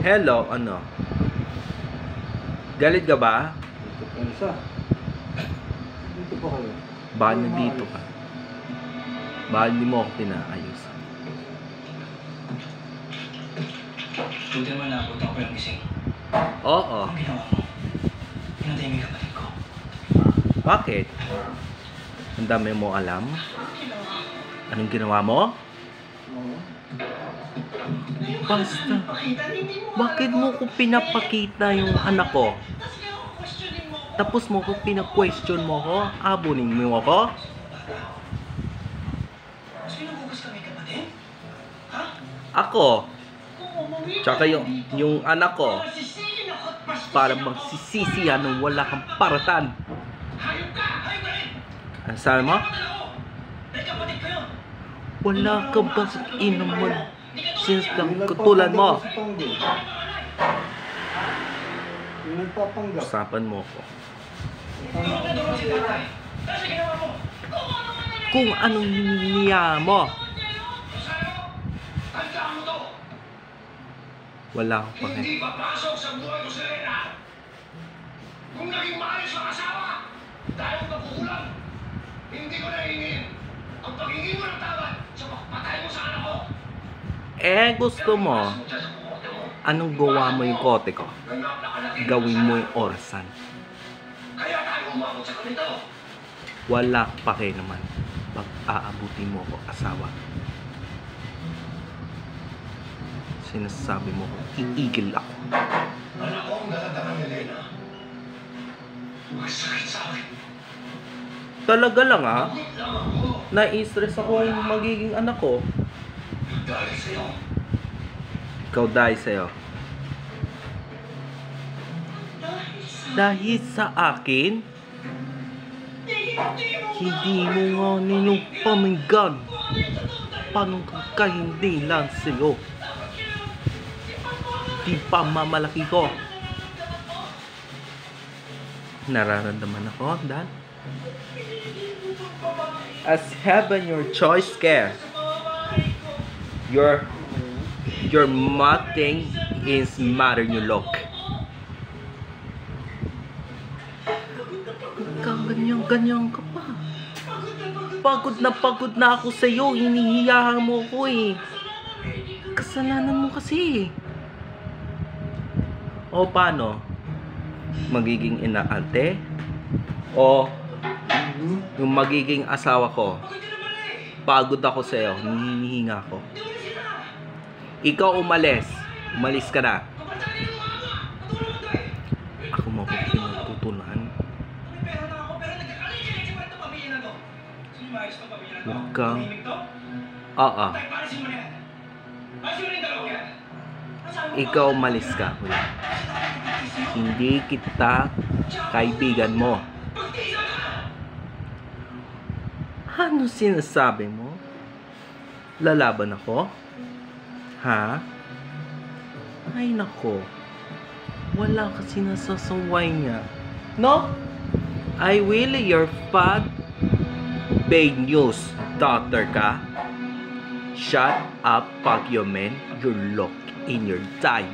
Hello, ano? Galit ka ba? Dito pa isa. Dito pa kayo. Bakit nandito ka? Bakit hindi mo ako pinaayos? Buti naman napunta ko pa yung gising. Oo. Anong ginawa mo? Pinatay mo yung kapatid ko. Bakit? Ang dami mo alam? Anong ginawa mo? Oo. Basta. Bakit mo ko pinapakita yung anak ko? Tapos mo ko pina-question mo ko? Abunin mo ako? Sino bukas kami kapatid? Ha? Ako. Tsaka yung anak ko. Para magsisisihan nung wala kang paratan. Hayop ka! Hayop ka rin! Ano sabi mo? May kapatid ko yun! Wala ka ba sa inaman? Since kang katulad mo. Yung nagpapanggap. Usapan mo ko. Hindi ko natulong si tatay. Kasi ginawa mo. Kung anong niya mo. Tandaan mo to! Wala akong pake. Hindi papasok sa buhay ko si Rena! Kung naging maayos ang asawa, dahil pagkukulang, hindi ko nahingin ang paghingi mo ng tawad sa pagpatay mo sa anak ko! Eh, gusto mo, anong gawa mo yung kote ko? Gawin mo yung orasan. Kaya tayo umabot sa ganito! Wala pa kayo naman. Pag aabutin mo ko asawa. Sinasabi mo ko, iigil ako. Anak ko ang daladama ni Lena. Masakit sa akin. Talaga lang ha? Bakit lang ako? Na-stress ako yung magiging anak ko. Dahil sa'yo. Ikaw dahil sa'yo. Dahil sa akin, hindi mo nga ninyong paminggan. Paano ka hindi lang sa'yo? Di pa mamalaki ko. Nararamdaman ako, Dad. As heaven your choice care. Your nothing is matter you look. Ganyan ka pa. Pagod na ako sa iyo. Hinihiyahan mo ko eh. Kasalanan mo kasi. O paano? Magiging inaante? O yung magiging asawa ko? Pagod ako sa iyo. Hinihinga ako. Ikaw umalis. Umalis ka na. Ako mo ko pinagtutunan. Huwag kang... Oo. Ikaw umalis ka. Hindi kita kaibigan mo. Ano sinasabi mo? Lalaban ako? Ha? Ay nako. Wala ka sinasasaway niya. No? I will your fat bad news, daughter ka. Shut up, pag you men. You're locked in your time.